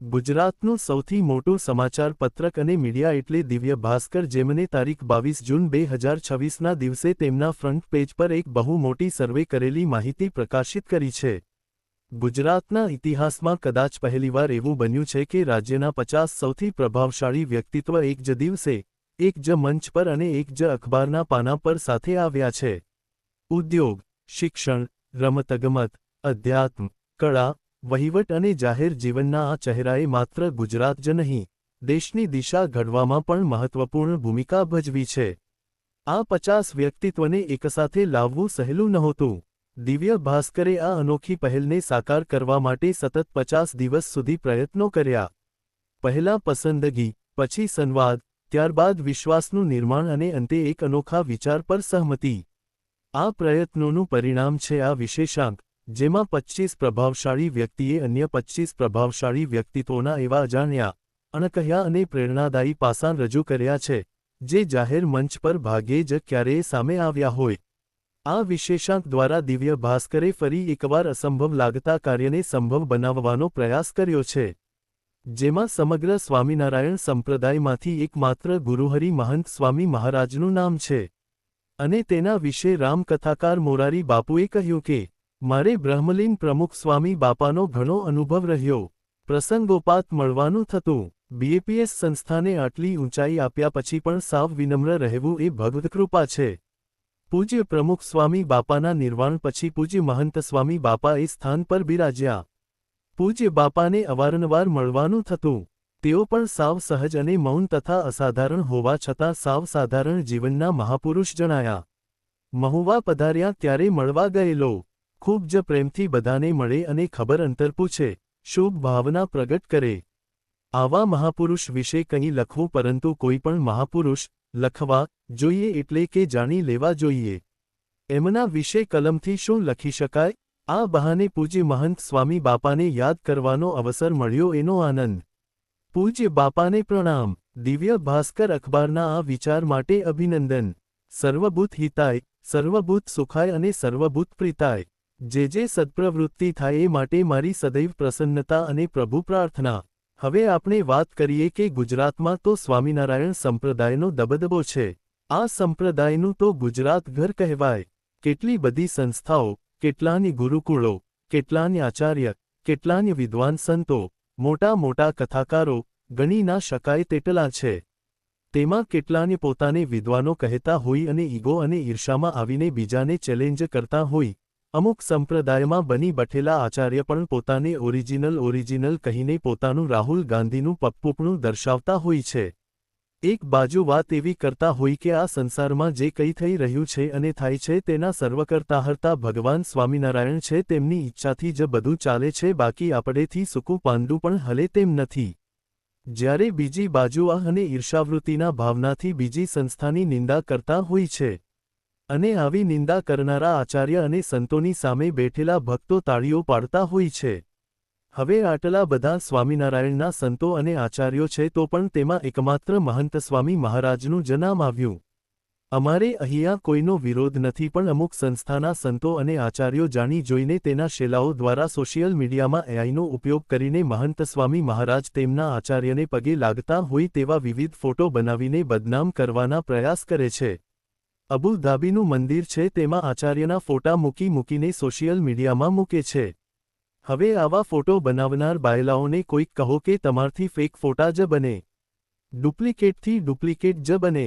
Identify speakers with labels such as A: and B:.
A: ગુજરાતનું સૌથી મોટું સમાચાર પત્રક અને મીડિયા એટલે દિવ્ય ભાસ્કર, જેમને તારીખ 22 જૂન 2026ના દિવસે તેમના ફ્રન્ટ પેજ પર એક બહુ મોટી સર્વે કરેલી માહિતી પ્રકાશિત કરી છે. ગુજરાતના ઇતિહાસમાં કદાચ પહેલીવાર એવું બન્યું છે કે રાજ્યના 50 સૌથી પ્રભાવશાળી વ્યક્તિત્વ એક જ દિવસે, એક જ મંચ પર અને એક જ અખબારના પાના પર સાથે આવ્યા છે. ઉદ્યોગ, શિક્ષણ, રમતગમત, અધ્યાત્મ, કળા, વહીવટ અને જાહેર જીવનના આ ચહેરાએ માત્ર ગુજરાત જ નહીં, દેશની દિશા ઘડવામાં પણ મહત્વપૂર્ણ ભૂમિકા ભજવી છે. આ 50 વ્યક્તિત્વને એકસાથે લાવવું સહેલું નહોતું. દિવ્ય ભાસ્કરે આ અનોખી પહેલને સાકાર કરવા માટે સતત 50 દિવસ સુધી પ્રયત્નો કર્યા. પહેલા પસંદગી, પછી સંવાદ, ત્યારબાદ વિશ્વાસનું નિર્માણ અને અંતે એક અનોખા વિચાર પર સહમતિ. આ પ્રયત્નોનું પરિણામ છે આ વિશેષાંક, જેમાં 25 પ્રભાવશાળી વ્યક્તિએ અન્ય 25 પ્રભાવશાળી વ્યક્તિત્વોના એવા અજાણ્યા, અણકહ્યા અને પ્રેરણાદાયી પાસાં રજૂ કર્યા છે, જે જાહેર મંચ પર ભાગ્યે જ ક્યારેય સામે આવ્યા હોય. આ વિશેષાંક દ્વારા દિવ્ય ભાસ્કરે ફરી એકવાર અસંભવ લાગતા કાર્યને સંભવ બનાવવાનો પ્રયાસ કર્યો છે, જેમાં સમગ્ર સ્વામિનારાયણ સંપ્રદાયમાંથી એકમાત્ર ગુરુહરિ મહંત સ્વામી મહારાજનું નામ છે. અને તેના વિશે રામકથાકાર મોરારી બાપુએ કહ્યું કે, મારે બ્રહ્મલીન પ્રમુખ સ્વામી બાપાનો ઘણો અનુભવ રહ્યો. પ્રસંગોપાત મળવાનું થતું. બીએપીએસ સંસ્થાને આટલી ઊંચાઈ આપ્યા પછી પણ સાવ વિનમ્ર રહેવું એ ભગવદ કૃપા છે. પૂજ્ય પ્રમુખ સ્વામી બાપાના નિર્વાણ પછી પૂજ્ય મહંત સ્વામી બાપા એ સ્થાન પર બિરાજ્યા. પૂજ્ય બાપાને અવારનવાર મળવાનું થતું. તેઓ પણ સાવ સહજ અને મૌન તથા અસાધારણ હોવા છતાં સાવ સાધારણ જીવનના મહાપુરુષ જણાયા. મહુવા પધાર્યા ત્યારે મળવા ગયેલો. ખૂબ જ પ્રેમથી બધાને મળે અને ખબર અંતર પૂછે, શુભ ભાવના પ્રગટ કરે. આવા મહાપુરુષ વિશે કંઈ લખવું, પરંતુ કોઈ પણ મહાપુરુષ લખવા જોઈએ એટલે કે જાણી લેવા જોઈએ. એમના વિશે કલમથી શું લખી શકાય? આ બહાને પૂજ્ય મહંત સ્વામી બાપાને યાદ કરવાનો અવસર મળ્યો એનો આનંદ. પૂજ્ય બાપાને પ્રણામ. દિવ્ય ભાસ્કર અખબારના આ વિચાર માટે અભિનંદન. સર્વભૂત હિતાય, સર્વભૂત સુખાય અને સર્વભૂત પ્રીતાય. જે સદપ્રવૃત્તિ થાય એ માટે મારી સદૈવ પ્રસન્નતા અને પ્રભુ પ્રાર્થના. હવે આપણે વાત કરીએ કે ગુજરાતમાં તો સ્વામિનારાયણ સંપ્રદાયનો દબદબો છે. આ સંપ્રદાયનું તો ગુજરાત ઘર કહેવાય. કેટલી બધી સંસ્થાઓ, કેટલાની ગુરુકુળો, કેટલાની આચાર્ય, કેટલાની વિદ્વાન સંતો, મોટા મોટા કથાકારો, ગણી ના શકાય તેટલા છે. તેમાં કેટલાને પોતાને વિદ્વાનો કહેતા હોય અને ઈગો અને ઈર્ષામાં આવીને બીજાને ચેલેન્જ કરતા હોય. અમુક સંપ્રદાયમાં બની બઠેલા આચાર્ય પણ પોતાને ઓરિજિનલ કહીને પોતાનું રાહુલ ગાંધીનું પપ્પુપણું દર્શાવતા હોય છે. એક બાજુ વાત એવી કરતા હોય કે આ સંસારમાં જે કંઈ થઈ રહ્યું છે અને થાય છે તેના સર્વકર્તાહર્તા ભગવાન સ્વામિનારાયણ છે, તેમની ઈચ્છાથી જ બધું ચાલે છે, બાકી આપણેથી સૂકું પાંદડું પણ હલે તેમ નથી. જ્યારે બીજી બાજુ આ અને ઈર્ષાવૃત્તિના ભાવનાથી બીજી સંસ્થાની નિંદા કરતા હોય છે. અને આવી નિંદા કરનારા આચાર્ય અને સંતોની સામે બેઠેલા ભક્તો તાળીઓ પાડતા હોય છે. હવે આટલા બધા સ્વામિનારાયણના સંતો અને આચાર્યો છે તો પણ તેમાં એકમાત્ર મહંત સ્વામી મહારાજનું જ નામ આવ્યું. અમારે અહીંયા કોઈનો વિરોધ નથી, પણ અમુક સંસ્થાના સંતો અને આચાર્યો જાણી જોઈને તેના શેલાઓ દ્વારા સોશિયલ મીડિયામાં એઆઈનો ઉપયોગ કરીને મહંત સ્વામી મહારાજ તેમના આચાર્યને પગે લાગતા હોય તેવા વિવિધ ફોટો બનાવીને બદનામ કરવાના પ્રયાસ કરે છે. અબુ ધાબીનું મંદિર છે તેમાં આચાર્યના ફોટા મૂકીને સોશિયલ મીડિયામાં મૂકે છે. હવે આવા ફોટો બનાવનાર બાયલાઓને કોઈક કહો કે તમારથી ફેક ફોટા જ બને, ડુપ્લિકેટથી ડુપ્લિકેટ જ બને.